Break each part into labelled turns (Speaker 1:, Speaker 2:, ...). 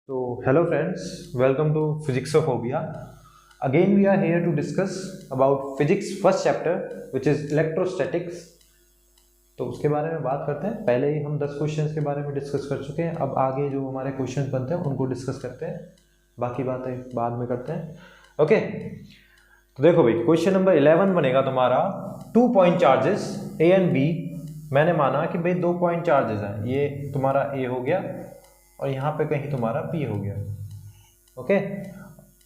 Speaker 1: So, hello friends, welcome to Physixophobia. Again, we are here to discuss about physics first chapter, which is electrostatics. तो उसके बारे में बात करते हैं। पहले ही हम 10 क्वेश्चंस के बारे में डिस्कस कर चुके हैं। अब आगे जो हमारे क्वेश्चंस बनते हैं उनको डिस्कस करते हैं, बाकी बातें बाद में करते हैं। ओके, तो देखो भाई, क्वेश्चन नंबर 11 बनेगा तुम्हारा 2 point charges A and B. मैंने माना कि भाई 2 पॉइंट चार्जेस हैं, ये तुम्हारा ए हो गया और यहाँ पे कहीं तुम्हारा पी हो गया। ओके,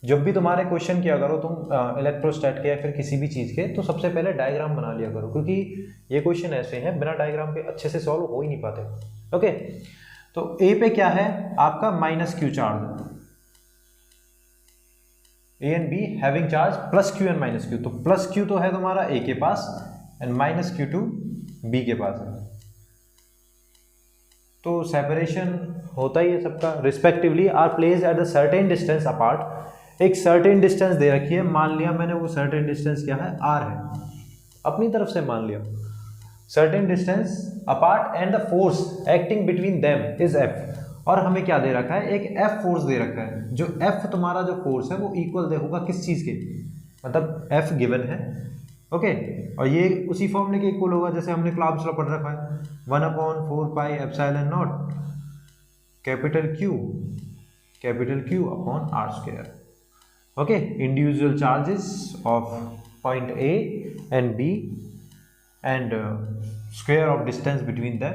Speaker 1: जब भी तुम्हारे क्वेश्चन किया करो तुम इलेक्ट्रोस्टैट के या फिर किसी भी चीज़ के, तो सबसे पहले डायग्राम बना लिया करो, क्योंकि ये क्वेश्चन ऐसे हैं बिना डायग्राम के अच्छे से सॉल्व हो ही नहीं पाते। ओके, तो ए पे क्या है आपका minus Q charge, A and B having charge plus Q and minus Q. तो प्लस क्यू तो है तुम्हारा ए के पास and minus Q to B के पास है। तो सेपरेशन होता ही है सबका। Respectively are placed at a certain distance apart. एक सर्टेन डिस्टेंस दे रखी है, मान लिया मैंने वो सर्टेन डिस्टेंस क्या है, आर है, अपनी तरफ से मान लिया certain distance apart and the force acting between them is F. और हमें क्या दे रखा है, एक एफ फोर्स दे रखा है। जो एफ तुम्हारा जो फोर्स है वो इक्वल होगा किस चीज़ के, मतलब एफ गिवन है। ओके, और ये उसी फॉर्मूले के इक्वल होगा जैसे हमने क्लास लॉ पढ़ रखा है, 1/4 pi epsilon naught capital Q upon R square. Okay, individual charges of point A and B and square of distance between them.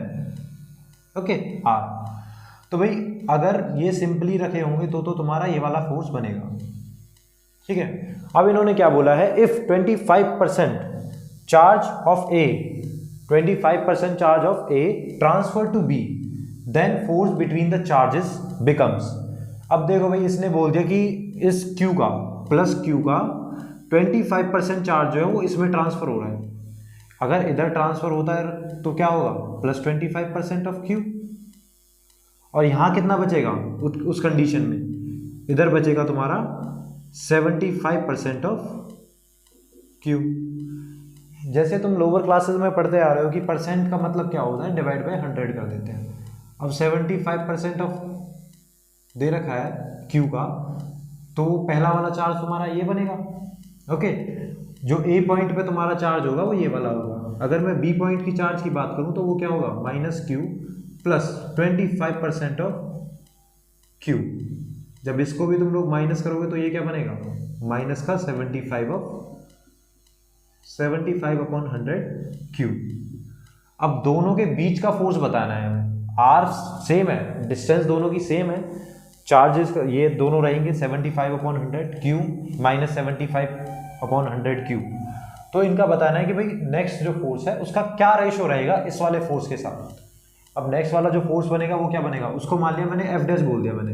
Speaker 1: Okay, R. तो भाई अगर ये सिंपली रखे होंगे तो तुम्हारा ये वाला फोर्स बनेगा। ठीक है, अब इन्होंने क्या बोला है, if 25% charge of A 25% charge of A transfer to B then force between the charges becomes. अब देखो भाई, इसने बोल दिया कि इस क्यू का प्लस क्यू का 25% चार्ज जो है वो इसमें ट्रांसफर हो रहा है। अगर इधर ट्रांसफर होता है तो क्या होगा, प्लस 25% ऑफ क्यू। और यहाँ कितना बचेगा उस कंडीशन में, इधर बचेगा तुम्हारा 75% ऑफ क्यू। जैसे तुम लोअर क्लासेस में पढ़ते आ रहे हो कि परसेंट का मतलब क्या होता है, डिवाइड बाय 100 कर देते हैं। अब 75% ऑफ दे रखा है क्यू का, तो पहला वाला चार्ज तुम्हारा ये बनेगा। ओके, जो ए पॉइंट पे तुम्हारा चार्ज होगा वो ये वाला होगा। अगर मैं बी पॉइंट की चार्ज की बात करूं तो वो क्या होगा, minus Q plus 25% of Q. जब इसको भी तुम लोग माइनस करोगे तो ये क्या बनेगा, माइनस का 75 अपॉन 100 क्यू। अब दोनों के बीच का फोर्स बताना है हमें। आर सेम है, डिस्टेंस दोनों की सेम है, चार्जेस ये दोनों रहेंगे 75 upon 100 Q minus 75 upon 100 Q. तो इनका बताना है कि भाई नेक्स्ट जो फोर्स है उसका क्या रेशो रहेगा इस वाले फोर्स के साथ। अब नेक्स्ट वाला जो फोर्स बनेगा वो क्या बनेगा, उसको मान लिया मैंने एफ डैश बोल दिया मैंने।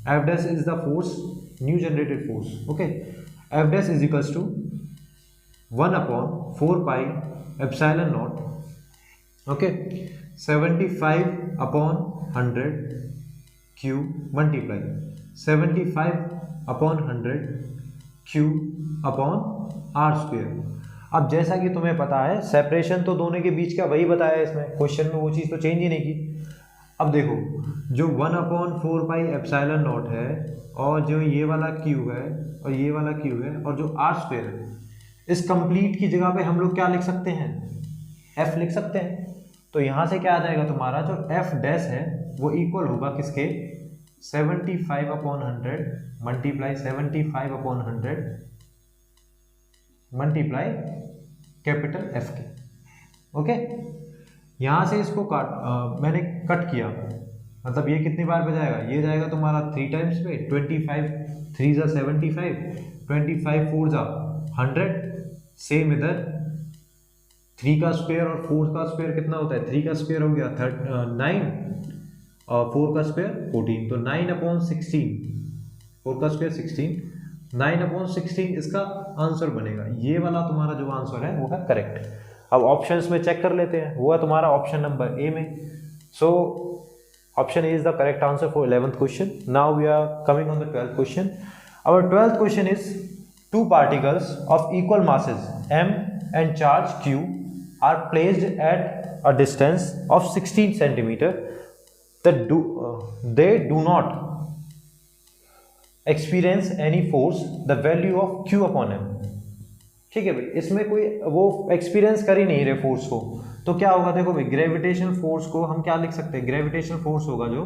Speaker 1: F dash is the force, new generated force. Okay, F dash is equals to 1/4 pi epsilon naught, okay, 75 upon 100 Q multiply 75 upon 100 Q upon R square. अब जैसा कि तुम्हें पता है सेपरेशन तो दोनों के बीच का वही बताया इसमें, क्वेश्चन में वो चीज़ तो चेंज ही नहीं की। अब देखो, जो 1/4 पाई एप्सिलॉन नॉट है और जो ये वाला क्यू है और ये वाला क्यू है और जो आर स्क्वायर है, इस कंप्लीट की जगह पे हम लोग क्या लिख सकते हैं, एफ लिख सकते हैं। तो यहाँ से क्या आ जाएगा, तुम्हारा जो एफ डैश है वो इक्वल होगा किसके, 75 upon 100 multiply 75 upon 100 multiply capital F के। ओके, यहाँ से इसको मैंने कट किया, मतलब ये कितनी बार पे जाएगा, ये जाएगा तुम्हारा 3 टाइम्स पे, 25 3 ज़ा 75, 25 4 ज़ा 100। सेम इधर 3 का स्क्वायर और 4 का स्क्वायर कितना होता है, 3 का स्क्वायर हो गया 9 और 4 का स्क्वायर 14, तो 9/16, 4 का स्क्वायर 16, 9/16 इसका आंसर बनेगा। ये वाला तुम्हारा जो आंसर है वो है करेक्ट। अब ऑप्शंस में चेक कर लेते हैं, वो है तुम्हारा ऑप्शन नंबर ए में। So option A is the correct answer for 11th question. Now we are coming on the 12th question. Our 12th question is 2 particles of equal masses m and charge q are placed at a distance of 16 centimeter. They do not experience any force the value of Q upon M. ठीक है भाई, इसमें कोई वो experience कर ही नहीं रहे force को, तो क्या होगा देखो भाई, ग्रेविटेशनल फोर्स को हम क्या लिख सकते हैं, ग्रेविटेशनल फोर्स होगा जो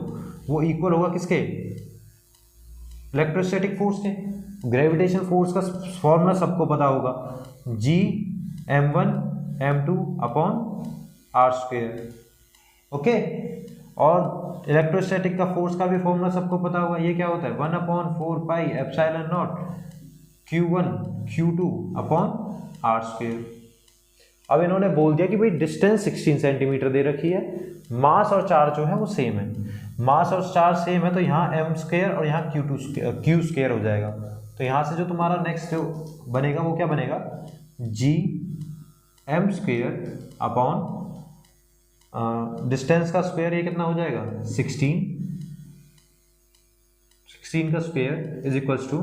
Speaker 1: वो इक्वल होगा किसके, इलेक्ट्रोस्टैटिक फोर्स के। ग्रेविटेशनल फोर्स का फॉर्मूला सबको पता होगा, G m1 m2 upon R square. Okay, और इलेक्ट्रोस्टैटिक का फोर्स का भी फॉर्मूला सबको पता होगा, ये क्या होता है 1/4 pi epsilon naught Q1 Q2 upon R square. अब इन्होंने बोल दिया कि भाई डिस्टेंस 16 सेंटीमीटर दे रखी है, मास और चार्ज जो है वो सेम है, मास और चार्ज सेम है, तो यहाँ m स्क्वायर और यहाँ Q स्क्वायर हो जाएगा। तो यहाँ से जो तुम्हारा नेक्स्ट जो बनेगा वो क्या बनेगा, G m square upon distance का स्क्वायर, ये कितना हो जाएगा 16 का square is equals to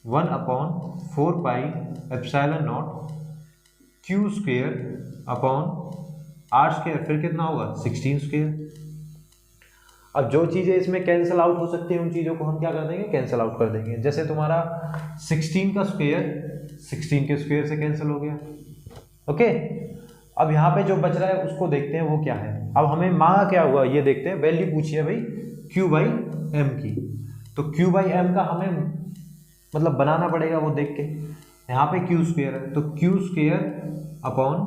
Speaker 1: 1/4 pi epsilon naught Q square upon R square, फिर कितना होगा 16 स्क्वायर। अब जो चीज़ें इसमें कैंसिल आउट हो सकती हैं उन चीज़ों को हम क्या कर देंगे, कैंसिल आउट कर देंगे। जैसे तुम्हारा 16 का स्क्वायर 16 के स्क्वायर से कैंसिल हो गया। ओके, अब यहाँ पे जो बच रहा है उसको देखते हैं वो क्या है। अब हमें मांगा क्या हुआ ये देखते हैं, वैल्यू पूछी है भाई Q/m की, तो Q/m का हमें मतलब बनाना पड़ेगा वो देख के। यहाँ पे Q स्क्वायर है तो Q square upon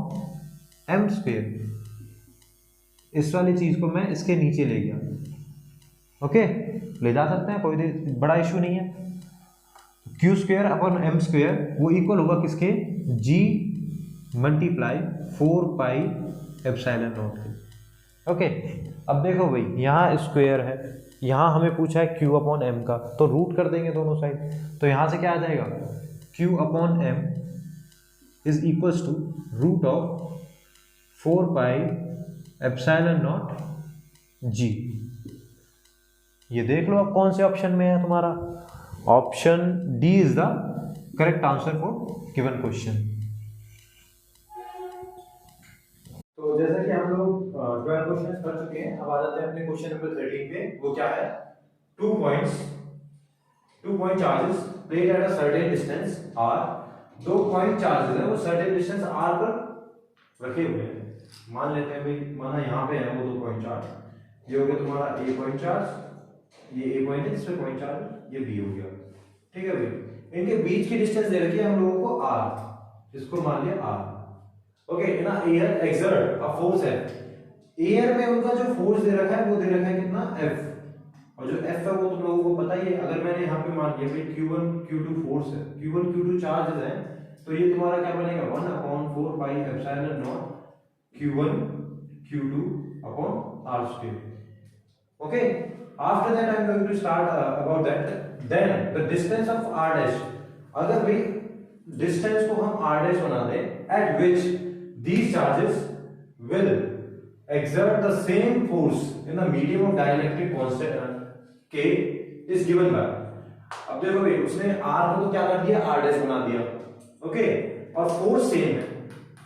Speaker 1: m square, इस वाली चीज को मैं इसके नीचे ले गया। ओके, ले जा सकते हैं, कोई बड़ा इशू नहीं है। Q square upon m square वो इक्वल होगा किसके, G multiply 4 pi epsilon not के। ओके, अब देखो भाई यहाँ स्क्वायर है, यहाँ हमें पूछा है Q अपॉन m का, तो रूट कर देंगे दोनों साइड, तो यहाँ से क्या आ जाएगा Q upon m is equals to root of 4 pi epsilon naught G। ये देख लो अब कौन से ऑप्शन में है तुम्हारा, option D is the correct answer for given question. तो जैसा कि हम लोग 12 क्वेश्चन कर चुके हैं, अब आ जाते हैं अपने क्वेश्चन नंबर 13 पे। वो क्या है, 2 point charges plate at a certain distance R, 2 point charges है वो सर्टेन डिस्टेंस आर पर रखे हुए हैं। मान लेते हैं भाई, माना यहाँ पे है वो 2 पॉइंट चार्ज, ये हो गया तुम्हारा ए पॉइंट चार्ज, ये ए पॉइंट है जिसपे पॉइंट चार्ज, ये बी हो गया। ठीक है भाई, इनके बीच की डिस्टेंस दे रखी है हम लोगों को आर, इसको मान लिया आर। ओके ना, एयर एक्सर्ट अ फोर्स है, एयर में उनका जो फोर्स दे रखा है वो दे रखा है कितना F, और जो F है वो तुम लोगों को पता ही है। अगर मैंने यहाँ पे मान लिया भाई Q1 Q2 फोर्स है, Q1 Q2 चार्जेस हैं, तो ये तुम्हारा क्या बनेगा 1/4 pi epsilon naught Q1 Q2 upon R square. Okay, after that I am going to start about that, then the distance of R dash, अगर भाई डिस्टेंस को हम R डैश बना दें at which these charges will exert the same force in the medium of dielectric constant K is given by। अब देखो भाई उसने R को तो क्या कर दिया, R डैश बना दिया। ओके, और फोर्स सेम है,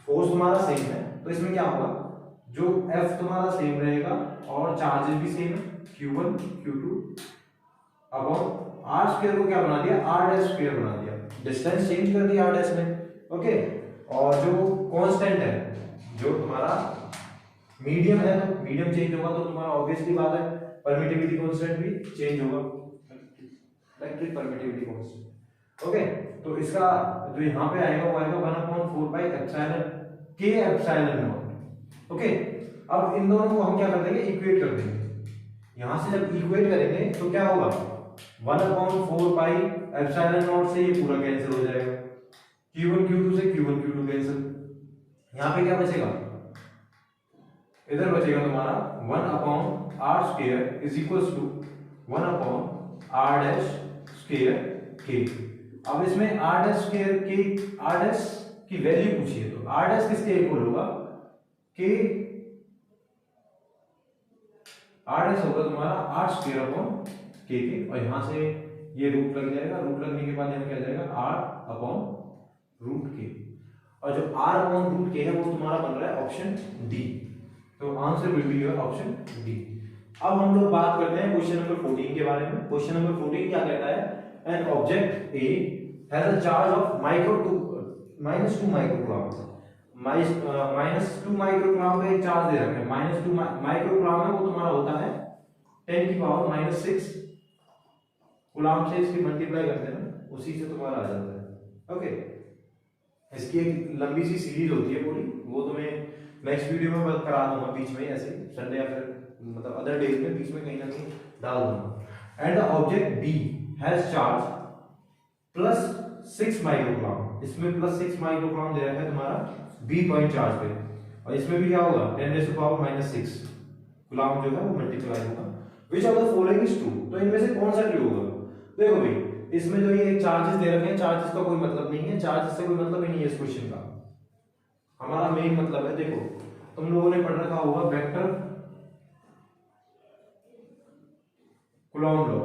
Speaker 1: फोर्स तुम्हारा सेम है, तो इसमें क्या होगा, जो F तुम्हारा सेम रहेगा और चार्जेस भी सेम है, Q1 Q2 upon R square को क्या बना दिया, R डैश स्क्वायर बना दिया, डिस्टेंस चेंज कर दिया R डैश में। ओके, और जो कांस्टेंट है, जो तुम्हारा मीडियम है, तो मीडियम चेंज होगा तो तुम्हारा ऑब्वियसली बात है परमिटिविटी कांस्टेंट भी चेंज होगा, इलेक्ट्रिक परमिटिविटी कांस्टेंट। ओके, तो इसका जो यहाँ पे आएगा वो आएगा 1/4 pi epsilon K epsilon naught. Okay, अब इन दोनों को हम क्या कर देंगे, इक्वेट कर देंगे। यहाँ से जब इक्वेट करेंगे तो क्या होगा, 1/4 पाई एप्सिलॉन नॉट से ये पूरा कैंसिल हो जाएगा, Q1 Q2 से Q1 Q2 कैंसिल, यहाँ पे क्या बचेगा, इधर बचेगा तुम्हारा 1/r square is equals to 1/r dash square K। अब इसमें r dash square K, r dash की वैल्यू पूछी है, तो r डैश किसके इक्वल होगा, K, r डैश होगा तुम्हारा r स्क्वायर अपॉन K के, और यहाँ से ये रूट लग जाएगा, रूट लगने के बाद यहाँ क्या जाएगा r अपॉन रूट के, और जो r अपॉन रूट के है वो तुम्हारा बन रहा है ऑप्शन डी। तो answer will be your option D. अब हम लोग बात करते हैं क्वेश्चन नंबर 14 के बारे में। क्वेश्चन नंबर 14 क्या कहता है, an object A has a charge of -2 microcoulomb, -2 microcoulomb का एक चार्ज दे रखा है, -2 माइक्रोकूलम है, वो तुम्हारा होता है 10⁻⁻6 कूलम से इसकी मल्टीप्लाई करते हैं ना, उसी से तुम्हारा आ जाता है। ओके, इसकी एक लंबी सी सीरीज होती है पूरी, वो तुम्हें नेक्स्ट वीडियो में करा दूंगा बीच में, ऐसे संडे या फिर मतलब अदर डेज में बीच में कहीं ना कहीं डाल दूंगा। And the object B has charge +6 microcoulomb, इसमें +6 माइक्रोकूलम दे रखा है तुम्हारा बी पॉइंट चार्ज पे, और इसमें भी क्या होगा 10⁻⁻6 कूलम जो है वो मल्टीप्लाई होगा। Which of the following is true, तो इनमें से कौन सा ट्रू होगा? देखो भाई, इसमें जो ये चार्जेस दे रखे हैं, चार्जेस का कोई मतलब नहीं है, चार्जेस से कोई मतलब ही नहीं है इस क्वेश्चन का। हमारा मेन मतलब है, देखो तुम लोगों ने पढ़ रखा होगा वेक्टर कूलॉम लॉ,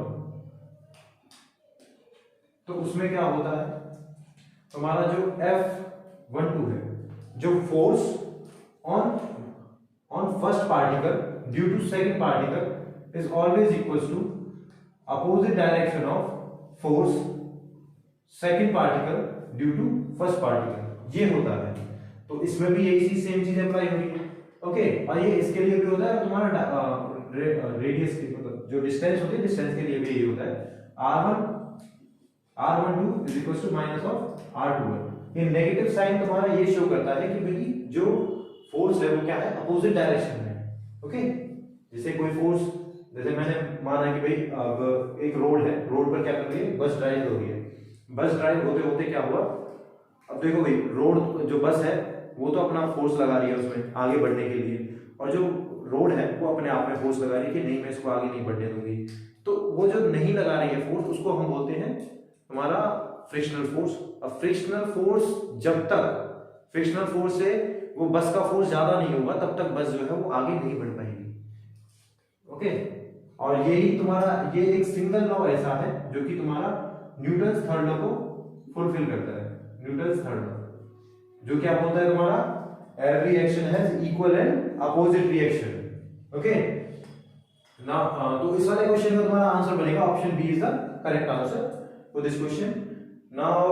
Speaker 1: तो उसमें क्या होता है, तुम्हारा जो F12 है, जो force on first particle due to second particle is always equals to opposite direction of force second particle due to first particle, ये होता है। तो इसमें भी यही सेम चीज अप्लाई होगी। ओके, और ये इसके लिए भी होता है तुम्हारा रेडियस की, मतलब जो डिस्टेंस होती है, डिस्टेंस के लिए भी यही होता है, r12 is equal to minus of r21। ये नेगेटिव साइन तुम्हारा ये शो करता है कि भाई जो फोर्स है वो क्या है, अपोजिट डायरेक्शन में। ओके, जैसे कोई फोर्स, जैसे मैंने माना कि भाई अब एक रोड है, रोड पर क्या कर रही है, बस ड्राइव हो रही है, बस ड्राइव होते होते क्या हुआ, अब देखो भाई रोड जो बस है वो तो अपना फोर्स लगा रही है उसमें आगे बढ़ने के लिए, और जो रोड है वो अपने आप में फोर्स लगा रही है कि नहीं मैं इसको आगे नहीं बढ़ने दूंगी। तो वो जो नहीं लगा रही है फोर्स, उसको हम बोलते हैं तुम्हारा फ्रिक्शनल फोर्स। अब फ्रिक्शनल फोर्स, जब तक फ्रिक्शनल फोर्स से वो बस का फोर्स ज्यादा नहीं होगा तब तक बस जो है वो आगे नहीं बढ़ पाएगी। ओके, और यही तुम्हारा ये एक सिंगल लॉ ऐसा है जो कि तुम्हारा न्यूटन्स थर्ड लॉ को फुलफिल करता है। न्यूटन्स थर्ड लॉ जो क्या बोलता है तुम्हारा, every action has equal and opposite reaction. Okay, ना तो इस वाले क्वेश्चन का तुम्हारा आंसर बनेगा option B is the correct answer for this question. Now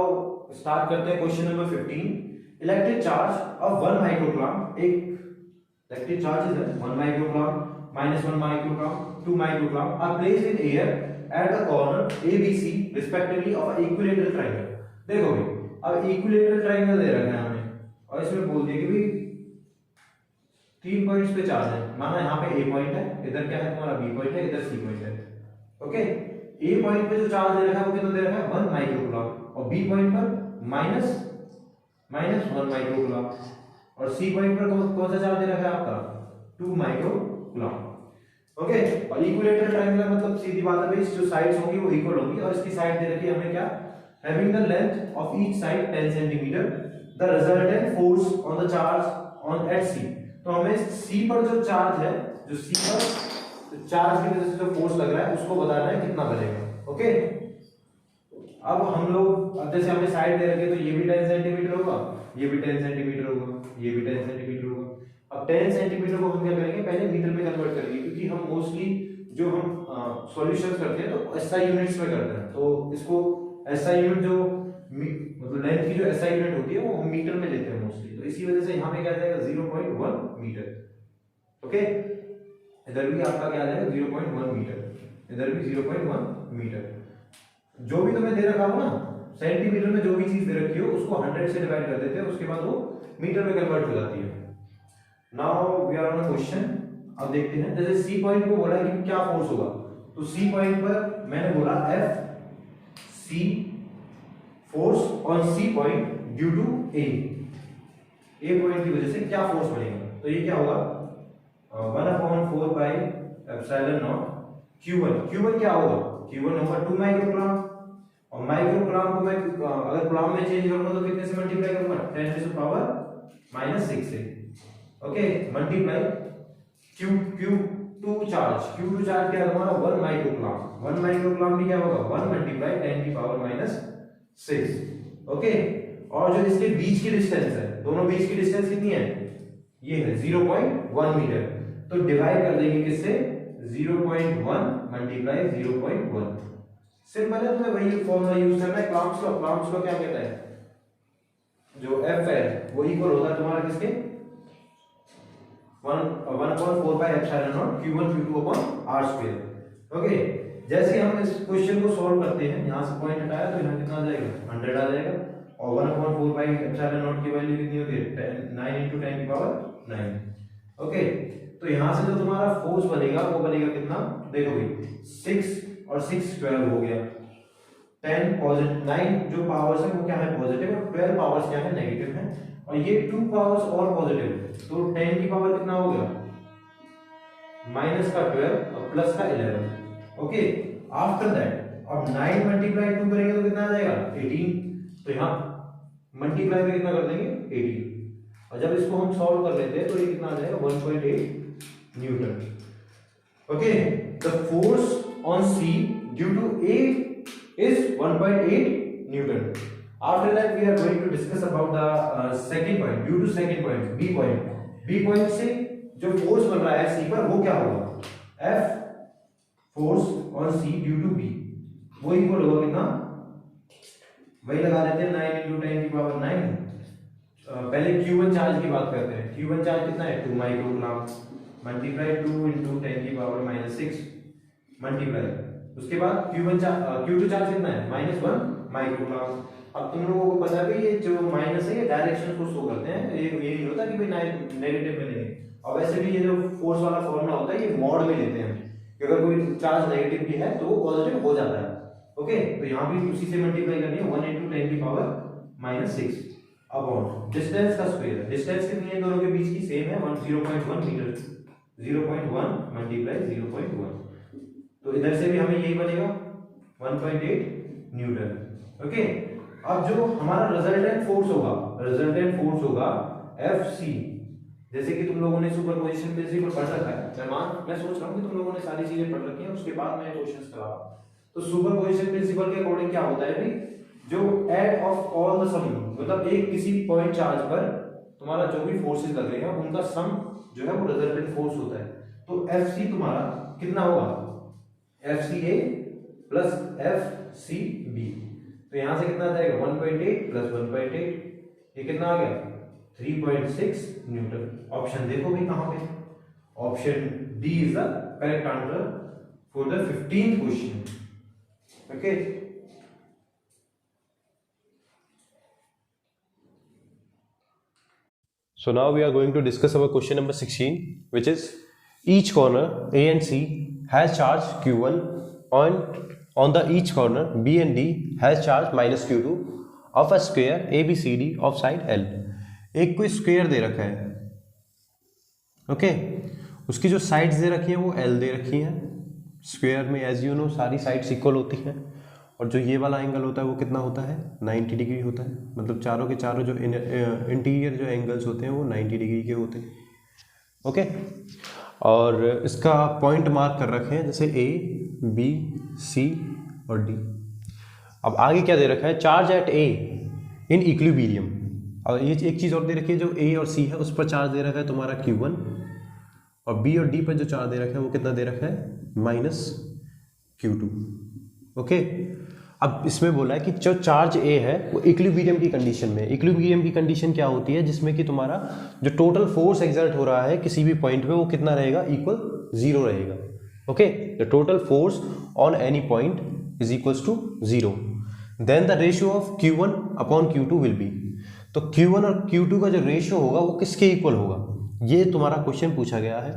Speaker 1: start करते हैं question number 15। Electric charge of 1 microcoulomb, एक इलेक्ट्रिक चार्ज है 1 microcoulomb, -1 microcoulomb, 2 microcoulomb are placed in air at the corner ABC respectively of equilateral triangle. देखो भाई, अब equilateral triangle दे रखा है हमें, और इसमें बोल दिया कि भाई 3 पॉइंट्स पे चार्ज है, माना यहाँ पे A पॉइंट है, इधर क्या है तुम्हारा B पॉइंट है, इधर C पॉइंट है। ओके, A पॉइंट पे जो चार्ज दे रखा है वो कितना दे रखा है 1 माइक्रोकूलम, और B पॉइंट पर -1 माइक्रोकूलम, और C पॉइंट पर कौन सा चार्ज दे रखा है आपका 2 माइक्रोकूलम। ओके, और इक्विलेटरल ट्रायंगल मतलब सीधी बात है भाई, जो साइड्स होंगी वो इक्वल होंगी, और इसकी साइड दे रखी है हमें क्या, having the length of each side 10 cm, the resultant force on the charge on at C। तो हमें C पर जो चार्ज है, जो C पर चार्ज की वजह से जो फोर्स लग रहा है उसको बताना है कितना बनेगा। ओके, अब हम लोग, अब जैसे हमें साइड दे रखी है तो ये भी 10 सेंटीमीटर होगा, ये भी 10 सेंटीमीटर होगा, ये भी 10 सेंटीमीटर होगा। अब 10 सेंटीमीटर को हम क्या करेंगे, पहले मीटर में कन्वर्ट करेंगे, क्योंकि हम मोस्टली जो हम सॉल्यूशंस करते हैं तो SI यूनिट्स में करते हैं, तो इसको SI यूनिट जो मतलब लेंथ की जो SI यूनिट होती है वो हम मीटर में लेते हैं मोस्टली, तो इसी वजह से यहाँ पे क्या आ जाएगा 0.1 मीटर। ओके, इधर भी आपका क्या आ जाएगा 0.1 मीटर, इधर भी 0.1 मीटर। जो भी तुम्हें दे रखा हो ना, सेंटीमीटर में जो भी चीज दे रखी हो उसको 100 से डिवाइड कर देते हैं, उसके बाद वो मीटर में कन्वर्ट हो जाती है। Now we are on a question. अब देखते हैं, जैसे सी पॉइंट को बोला कि क्या फोर्स होगा, तो सी पॉइंट पर मैंने बोला F C force on C point due to A point की वजह से क्या फोर्स बनेगा, तो ये क्या होगा 1/4 बाई एप्सिलॉन नॉट Q1 क्या होगा, Q1 होगा 2 माइक्रोकूलम, और माइक्रोकूलम को मैं अगर कूलम में चेंज करूंगा तो कितने से मल्टीप्लाई करूंगा 10⁻⁻6 से। ओके, मल्टीप्लाई Q2 चार्ज क्या है तुम्हारा 1 माइक्रोकूलम, 1 माइक्रोकूलम भी क्या होगा 1 मल्टीप्लाई 10⁻⁻6। ओके, और जो इसके बीच की डिस्टेंस है, दोनों बीच की डिस्टेंस कितनी है, ये है 0.1 मीटर, तो डिवाइड कर देंगे किससे 0.1 मल्टीप्लाई 0.1,
Speaker 2: सिंपल है, तुम्हें वही फॉर्मूला यूज करना है, क्लाउड्स लॉ क्या कहता है, जो एफ है वो इक्वल होता है तुम्हारा किसके 1/4 by epsilon naught q1 q2 upon r square. Okay, जैसे ही हम इस क्वेश्चन को सॉल्व करते हैं, यहां से पॉइंट हटाया तो यहां कितना आ जाएगा 100 आ जाएगा, और 1/4 बाय एप्सिलॉन नॉट की वैल्यू कितनी होती है 9 × 10 की पावर 9। ओके, तो यहां से जो तुम्हारा फोर्स बनेगा वो बनेगा कितना, देखो भाई 6 और 6 12 हो गया, 10 पॉजिटिव 9 जो पावर्स है वो क्या है पॉजिटिव, और 12 पावर्स क्या है नेगेटिव है, और ये 2 पावर्स और पॉजिटिव, तो 10 की पावर कितना हो गया माइनस का 12 और प्लस का 11। ओके, आफ्टर दैट अब 9 मल्टीप्लाई 2 करेंगे तो कितना आ जाएगा 18, तो यहाँ मल्टीप्लाई में कितना कर देंगे 18, और जब इसको हम सॉल्व कर लेते हैं तो ये कितना आ जाएगा 1.8 newton. Okay, the force on C due to A is 1.8 Newton. After that, we are going to discuss about the second point. Due to second point, B point. B point से जो force बन रहा है C पर वो क्या होगा? F force on C due to B वो equal होगा कितना? वही लगा देते हैं 9 × 10 की पावर 9। पहले Q1 चार्ज की बात करते हैं। Q1 चार्ज कितना है 2 माइक्रोकूलम मल्टीप्लाई 2 × 10 की पावर -6 मल्टीप्लाई, उसके बाद Q2 चार्ज कितना है -1 माइक्रोकूलम। अब तुम लोगों को पता है ये जो माइनस है ये डायरेक्शन को शो करते हैं, ये नहीं होता कि भाई नेगेटिव में लेंगे, और वैसे भी ये जो फोर्स वाला फॉर्मूला होता है ये मॉड में लेते हैं कि अगर कोई चार्ज नेगेटिव भी है तो वो पॉजिटिव हो जाता है। ओके, तो यहाँ भी उसी से मल्टीप्लाई करनी है 1 × 10 की पावर -6 अपॉन डिस्टेंस का स्क्वायर। डिस्टेंस कितनी है दोनों के बीच की सेम है 0.1 मीटर, 0.1 मल्टीप्लाई 0.1, तो इधर से भी हमें यही बनेगा 1.8 न्यूटन। ओके, अब जो हमारा रिजल्टेंट फोर्स होगा Fc, जैसे कि तुम लोगों ने सुपरपोजिशन प्रिंसिपल पढ़ रखा है, मैं सोच रहा हूँ कि तुम लोगों ने सारी चीजें पढ़ रखी हैं, उसके बाद मैं क्वेश्चंस करा। तो सुपरपोजिशन प्रिंसिपल के अकॉर्डिंग क्या होता है भाई, जो एड ऑफ ऑल द सम, मतलब एक किसी पॉइंट चार्ज पर तुम्हारा जो भी फोर्सेस लग रहे हैं उनका सम जो है वो रिजल्टेंट फोर्स होता है। तो Fc तुम्हारा कितना होगा FCA प्लस FCB, तो यहां से कितना आ जाएगा 1.8 प्लस 1.8, ये कितना आ गया 3.6 न्यूटन। ऑप्शन देखो भाई कहां पे, option D is the correct answer for the 15th question. Okay,
Speaker 3: so now we are going to discuss our question number 16, which is each corner A and C has charge q1 on the each corner B and D has charge -q2 of a square ABCD of side L। एक कोई square दे रखा है, okay, उसकी जो sides दे रखी हैं वो L दे रखी हैं। स्क्वायर में एज यू नो सारी साइड्स इक्वल होती हैं, और जो ये वाला एंगल होता है वो कितना होता है 90 डिग्री होता है, मतलब चारों के चारों जो इंटीरियर जो एंगल्स होते हैं वो 90 डिग्री के होते हैं। ओके, और इसका पॉइंट मार्क कर रखे हैं जैसे A B C और D। अब आगे क्या दे रखा है, charge at A in equilibrium, और ये एक चीज़ और दे रखी है, जो A और C है उस पर चार्ज दे रखा है तुम्हारा Q1, और B और D पर जो चार्ज दे रखा है वो कितना दे रखा है -Q2। ओके, अब इसमें बोला है कि जो चार्ज A है वो इक्विलिब्रियम की कंडीशन में, इक्विलिब्रियम की कंडीशन क्या होती है, जिसमें कि तुम्हारा जो टोटल फोर्स एक्सर्ट हो रहा है किसी भी पॉइंट पे वो कितना रहेगा, इक्वल 0 रहेगा। Okay, the total force on any point is equals to 0, then the ratio of Q1 upon Q2 will be. तो Q1 और Q2 का जो रेशियो होगा वो किसके इक्वल होगा, ये तुम्हारा क्वेश्चन पूछा गया है।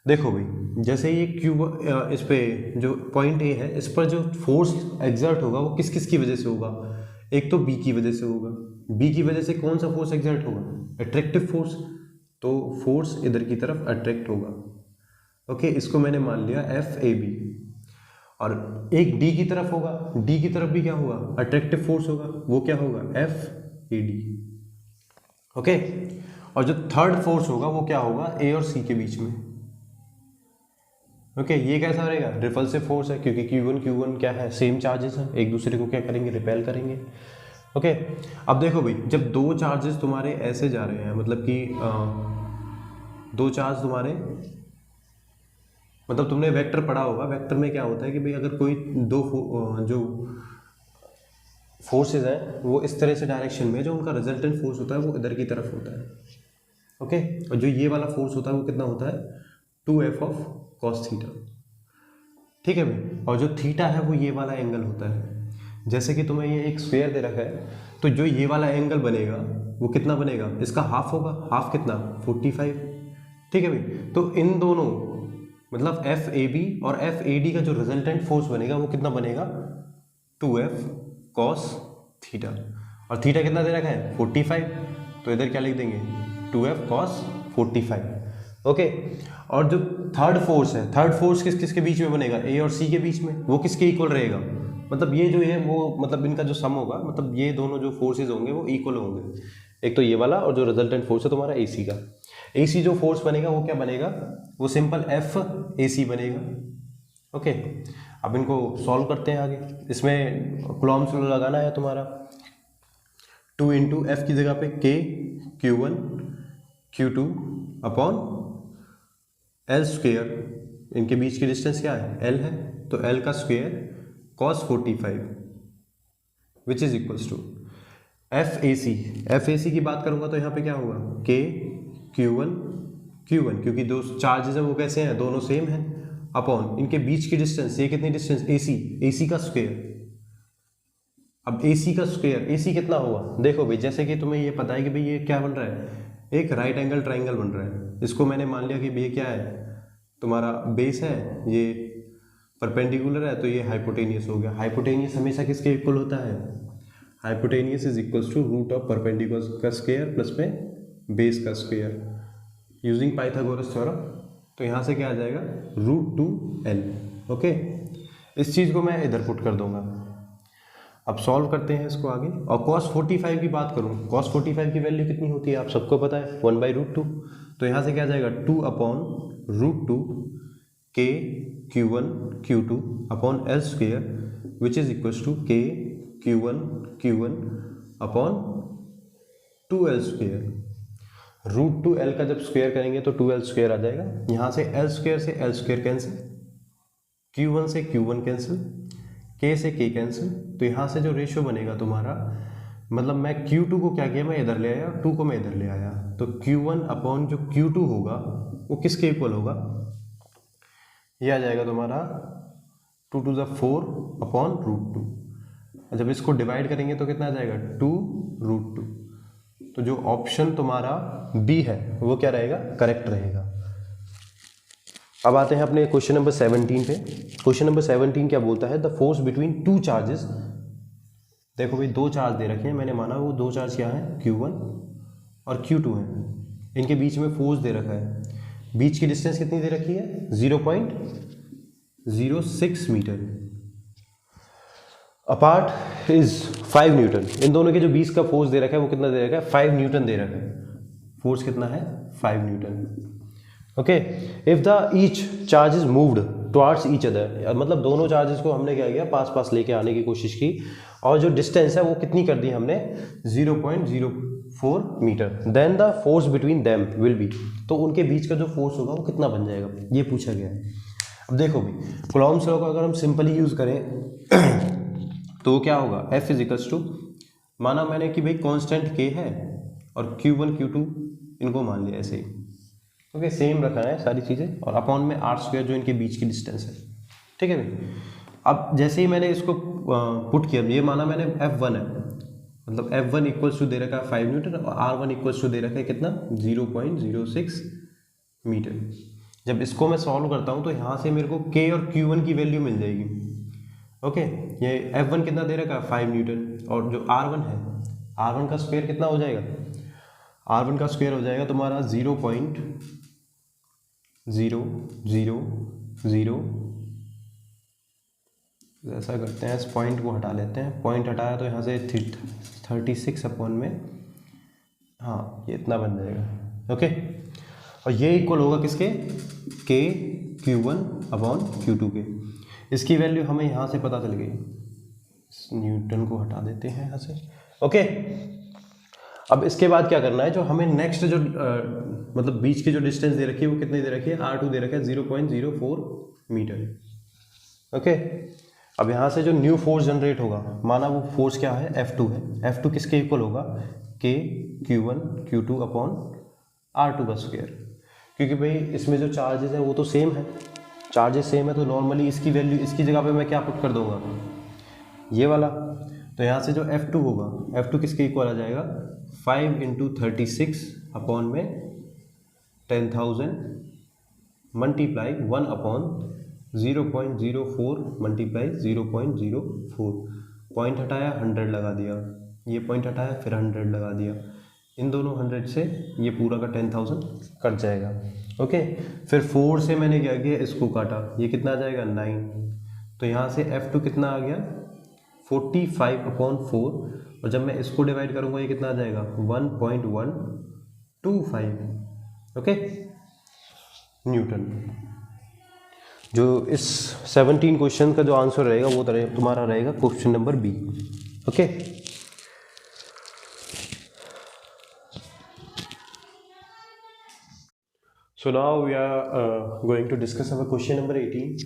Speaker 3: देखो भाई, जैसे ये इस पे जो पॉइंट A है इस पर जो फोर्स एक्सर्ट होगा वो किस किस की वजह से होगा, एक तो B की वजह से होगा। B की वजह से कौन सा फोर्स एक्सर्ट होगा, अट्रैक्टिव फोर्स, तो फोर्स इधर की तरफ अट्रैक्ट होगा। ओके, इसको मैंने मान लिया FAB, और एक D की तरफ होगा, D की तरफ भी क्या होगा, अट्रैक्टिव फोर्स होगा, वो क्या होगा FAD। ओके, और जो थर्ड फोर्स होगा वो क्या होगा A और C के बीच में। ओके, ये कैसा रहेगा, रिपल्सिव फोर्स है, क्योंकि Q1 क्या है, सेम चार्जेस हैं, एक दूसरे को क्या करेंगे, रिपेल करेंगे। ओके, अब देखो भाई, जब दो चार्जेस तुम्हारे ऐसे जा रहे हैं, मतलब कि दो चार्ज तुम्हारे मतलब तुमने वेक्टर पढ़ा होगा, वेक्टर में क्या होता है कि भाई अगर कोई दो जो फोर्सेस हैं वो इस तरह से डायरेक्शन में, जो उनका रिजल्टेंट फोर्स होता है वो इधर की तरफ होता है, ओके। और जो ये वाला फोर्स होता है वो कितना होता है, 2f ऑफ cos थीटा, ठीक है भाई। और जो थीटा है वो ये वाला एंगल होता है। जैसे कि तुम्हें ये एक स्क्वायर दे रखा है, तो जो ये वाला एंगल बनेगा वो कितना बनेगा, इसका हाफ होगा, हाफ कितना 45, ठीक है भाई। तो इन दोनों मतलब FAB और FAD का जो रिजल्टेंट फोर्स बनेगा वो कितना बनेगा, 2f cos थीटा। और थीटा कितना दे रखा है 45, तो इधर क्या लिख देंगे 2f cos 45, ओके। और जो थर्ड फोर्स है, थर्ड फोर्स किस किस के बीच में बनेगा, A और C के बीच में, वो किसके इक्वल रहेगा, मतलब ये जो है वो मतलब इनका जो सम होगा, मतलब ये दोनों जो फोर्सेज होंगे वो इक्वल होंगे, एक तो ये वाला और जो रिजल्टेंट फोर्स है तुम्हारा AC का। AC जो फोर्स बनेगा वो क्या बनेगा, वो सिंपल FAC बनेगा, ओके। अब इनको सॉल्व करते हैं आगे। इसमें कूलॉम्स लॉ लगाना है तुम्हारा, 2 इंटू एफ की जगह पे K Q1 Q2 upon L square, इनके बीच की डिस्टेंस क्या है L है, तो L का square cos 45 which is equals to FAC की बात करूंगा तो यहाँ पे क्या होगा K Q1 क्योंकि दो चार्जेस हैं वो कैसे हैं, दोनों सेम हैं, अपॉन इनके बीच की डिस्टेंस, ये कितनी डिस्टेंस AC का स्क्वायर। अब AC का स्क्वायर, AC कितना हुआ, देखो भाई जैसे कि तुम्हें ये पता है कि भाई ये क्या बन रहा है, एक राइट एंगल ट्राइंगल बन रहा है। इसको मैंने मान लिया कि ये क्या है, तुम्हारा बेस है, ये परपेंडिकुलर है, तो ये हाइपोटेनियस हो गया। हाइपोटेनियस हमेशा किसके इक्वल होता है, hypotenuse is equals to root of perpendicular का स्क्वायर प्लस में बेस का स्क्वायर यूजिंग पाइथागोरस थ्योरम। तो यहाँ से क्या आ जाएगा √2l, ओके। इस चीज़ को मैं इधर पुट कर दूंगा। अब सॉल्व करते हैं इसको आगे। और cos 45 की बात करूँ, cos 45 की वैल्यू कितनी होती है आप सबको पता है, 1/√2। तो यहाँ से क्या आ जाएगा 2 upon √2 K Q1 Q2 upon L square which is equals to K Q1 upon 2L square. √2l का जब स्क्वायर करेंगे तो 2l स्क्वायर आ जाएगा। यहाँ से L स्क्वायर कैंसिल, Q1 से Q1 कैंसिल, K से K कैंसिल। तो यहाँ से जो रेशियो बनेगा तुम्हारा, मतलब मैं Q2 को क्या किया, मैं इधर ले आया, 2 को मैं इधर ले आया, तो Q1 अपॉन जो Q2 होगा वो किसके इक्वल होगा, ये आ जाएगा तुम्हारा 2 to the 4 अपॉन √2। जब इसको डिवाइड करेंगे तो कितना आ जाएगा 2√2। तो जो ऑप्शन तुम्हारा बी है वो क्या रहेगा, करेक्ट रहेगा। अब आते हैं अपने क्वेश्चन नंबर 17 पे। क्वेश्चन नंबर 17 क्या बोलता है, the force between two charges. देखो भाई दो चार्ज दे रखे हैं, मैंने माना वो दो चार्ज क्या है Q1 और Q2 हैं, इनके बीच में फोर्स दे रखा है। बीच की डिस्टेंस कितनी दे रखी है 0.06 मीटर, अपार्ट इज 5 न्यूटन। इन दोनों के जो बीच का फोर्स दे रखा है वो कितना दे रखा है 5 न्यूटन दे रखा है। फोर्स कितना है 5 Newton, okay. If the each charge is moved towards each other, मतलब दोनों चार्जेस को हमने क्या किया पास पास लेके आने की कोशिश की, और जो डिस्टेंस है वो कितनी कर दी हमने 0.04 metre, then the force between them will be. तो उनके बीच का जो फोर्स होगा वो कितना बन जाएगा, ये पूछा गया है। अब देखो भाई कूलॉम्स लॉ का अगर हम सिंपली यूज करें तो क्या होगा, F इज इक्वल्स टू, माना मैंने कि भाई कांस्टेंट K है और Q1 Q2 इनको मान लिया ऐसे ही, ओके, सेम रखा है सारी चीज़ें, और अपॉन में R स्क्वायर जो इनके बीच की डिस्टेंस है, ठीक है भाई। अब जैसे ही मैंने इसको पुट किया, ये माना मैंने F1 है, मतलब F1 इक्वल्स टू दे रखा है 5 न्यूटन और R1 इक्वल्स टू दे रखा है कितना 0.06 मीटर। जब इसको मैं सॉल्व करता हूँ तो यहाँ से मेरे को K और Q1 की वैल्यू मिल जाएगी, ओके। ये F1 कितना दे रखा है 5 न्यूटन, और जो R1 है, R1 का स्क्वायर कितना हो जाएगा, R1 का स्क्वायर हो जाएगा तुम्हारा 0.000। ऐसा करते हैं, इस पॉइंट को हटा लेते हैं, पॉइंट हटाया तो यहाँ से 36 अपॉन में, हाँ ये इतना बन जाएगा, ओके। और ये इक्वल होगा किसके, K Q1 अपॉन Q2 के। इसकी वैल्यू हमें यहाँ से पता चल गई, न्यूटन को हटा देते हैं यहाँ से, ओके। अब इसके बाद क्या करना है, जो हमें नेक्स्ट जो मतलब बीच की जो डिस्टेंस दे रखी है वो कितनी दे रखी है, R2 दे रखा है 0.04 मीटर। ओके, अब यहाँ से जो न्यू फोर्स जनरेट होगा, माना वो फोर्स क्या है, F2 है। F2 किसके इक्वल होगा, K Q1 Q2 upon R2 का स्क्वायर, क्योंकि भाई इसमें जो चार्जेस है वो तो सेम है, चार्जेस सेम है, तो नॉर्मली इसकी वैल्यू इसकी जगह पे मैं क्या पुट कर दूंगा, ये वाला। तो यहाँ से जो F2 होगा, F2 किसके इक्वल आ जाएगा, 5 × 36 अपॉन में 10,000 मल्टीप्लाई 1 अपॉन 0.04 मल्टीप्लाई 0.04, पॉइंट हटाया 100 लगा दिया, ये पॉइंट हटाया फिर 100 लगा दिया, इन दोनों 100 से ये पूरा का 10,000 कट जाएगा। ओके, फिर 4 से मैंने क्या किया, इसको काटा, ये कितना आ जाएगा 9, तो यहाँ से F2 कितना आ गया 45/4, और जब मैं इसको डिवाइड करूँगा ये कितना आ जाएगा 1.125, ओके न्यूटन। जो इस 17 क्वेश्चन का जो आंसर रहेगा वो तुम्हारा रहेगा question number B. Okay, so now we are going to discuss our question number 18.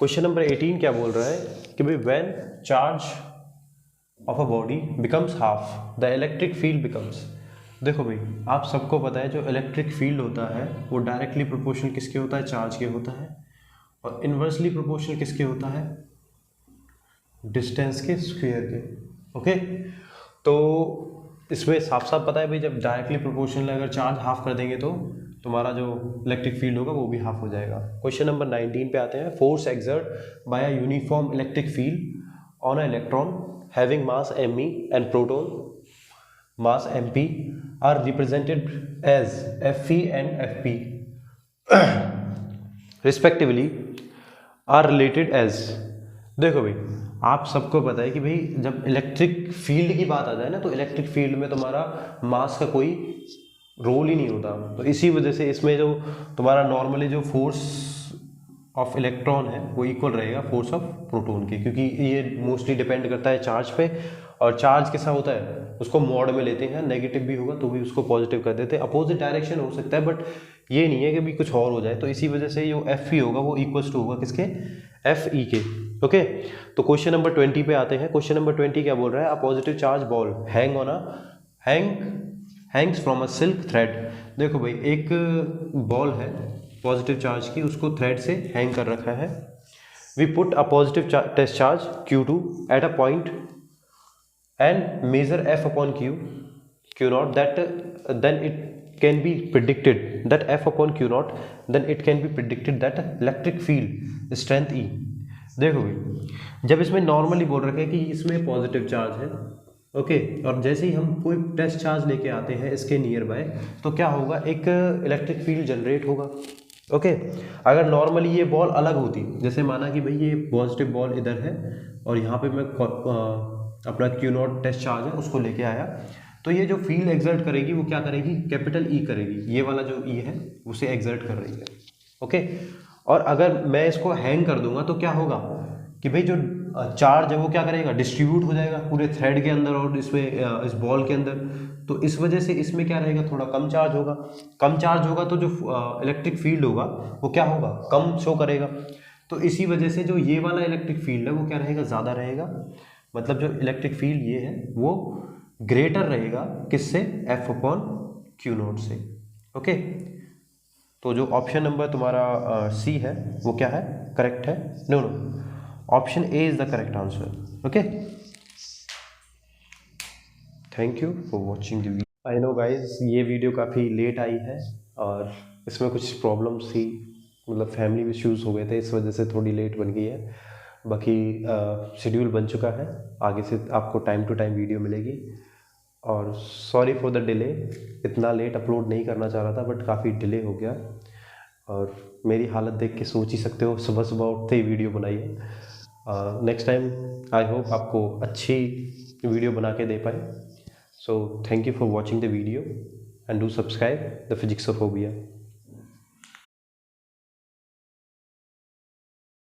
Speaker 3: Question number 18 क्या बोल रहा है कि भाई when charge of a body becomes half the electric field becomes. देखो भाई, आप सबको पता है जो इलेक्ट्रिक फील्ड होता है वो डायरेक्टली प्रोपोर्शनल किसके होता है, चार्ज के होता है, और इन्वर्सली प्रोपोर्शनल किसके होता है, डिस्टेंस के स्क्वायर के। ओके, तो इसमें साफ साफ पता है भाई, जब डायरेक्टली प्रोपोर्शनल अगर चार्ज हाफ कर देंगे तो तुम्हारा जो इलेक्ट्रिक फील्ड होगा वो भी हाफ हो जाएगा। क्वेश्चन नंबर 19 पे आते हैं। Force exert by a uniform electric field on a electron having mass me and proton mass mp are represented as Fe and Fp respectively are related as. देखो भाई, आप सबको पता है कि भाई जब इलेक्ट्रिक फील्ड की बात आ जाए ना, तो इलेक्ट्रिक फील्ड में तुम्हारा मास का कोई रोल ही नहीं होता, तो इसी वजह से इसमें जो तुम्हारा नॉर्मली जो फोर्स ऑफ इलेक्ट्रॉन है वो इक्वल रहेगा फोर्स ऑफ प्रोटॉन के, क्योंकि ये मोस्टली डिपेंड करता है चार्ज पे, और चार्ज कैसा होता है उसको मॉड में लेते हैं, नेगेटिव भी होगा तो भी उसको पॉजिटिव कर देते हैं, अपोजिट डायरेक्शन हो सकता है, बट ये नहीं है कि भी कुछ और हो जाए, तो इसी वजह से जो Fe होगा वो इक्वल्स टू होगा किसके, Fe के। ओके, तो क्वेश्चन नंबर 20 पे आते हैं। क्वेश्चन नंबर 20 क्या बोल रहा है, a positive charge ball Hanks from a silk thread. देखो भाई, एक बॉल है पॉजिटिव चार्ज की, उसको थ्रेड से हैंग कर रखा है। We put a positive test charge Q2 at a point and measure F/Q0 that then it can be predicted that F/Q0 then it can be predicted that electric field strength E। देखो भाई, जब इसमें normally बोल रखा है कि इसमें positive charge है, ओके, और जैसे ही हम कोई टेस्ट चार्ज लेके आते हैं इसके नियर बाय, तो क्या होगा, एक इलेक्ट्रिक फील्ड जनरेट होगा। ओके, अगर नॉर्मली ये बॉल अलग होती, जैसे माना कि भाई ये पॉजिटिव बॉल इधर है और यहाँ पे मैं अपना Q0 टेस्ट चार्ज है उसको लेके आया, तो ये जो फील्ड एक्सर्ट करेगी वो क्या करेगी, कैपिटल E करेगी, ये वाला जो E है उसे एक्सर्ट कर रही है। ओके, और अगर मैं इसको हैंग कर दूंगा तो क्या होगा कि भाई जो चार्ज है वो क्या करेगा, डिस्ट्रीब्यूट हो जाएगा पूरे थ्रेड के अंदर और इसमें इस बॉल के अंदर, तो इस वजह से इसमें क्या रहेगा, थोड़ा कम चार्ज होगा। कम चार्ज होगा तो जो इलेक्ट्रिक फील्ड होगा वो क्या होगा, कम शो करेगा, तो इसी वजह से जो ये वाला इलेक्ट्रिक फील्ड है वो क्या रहेगा, ज़्यादा रहेगा, मतलब जो इलेक्ट्रिक फील्ड ये है वो ग्रेटर रहेगा किससे, F/Q0 से। ओके, तो जो ऑप्शन नंबर तुम्हारा सी है वो क्या है, करेक्ट है, no option A is the correct answer. Okay, thank you for watching the video. I know guys, ये वीडियो काफ़ी लेट आई है और इसमें कुछ प्रॉब्लम्स थी, मतलब फैमिली इश्यूज़ हो गए थे, इस वजह से थोड़ी लेट बन गई है। बाकी शेड्यूल बन चुका है, आगे से आपको टाइम टू टाइम वीडियो मिलेगी, और सॉरी फॉर द डिले, इतना लेट अपलोड नहीं करना चाह रहा था बट काफ़ी डिले हो गया, और मेरी हालत देख के सोच ही सकते हो, सुबह सुबह उठते ही वीडियो बनाई है। नेक्स्ट टाइम आई होप आपको अच्छी वीडियो बना के दे पाए। So thank you for watching the video and do subscribe the फिजिक्सोफोबिया।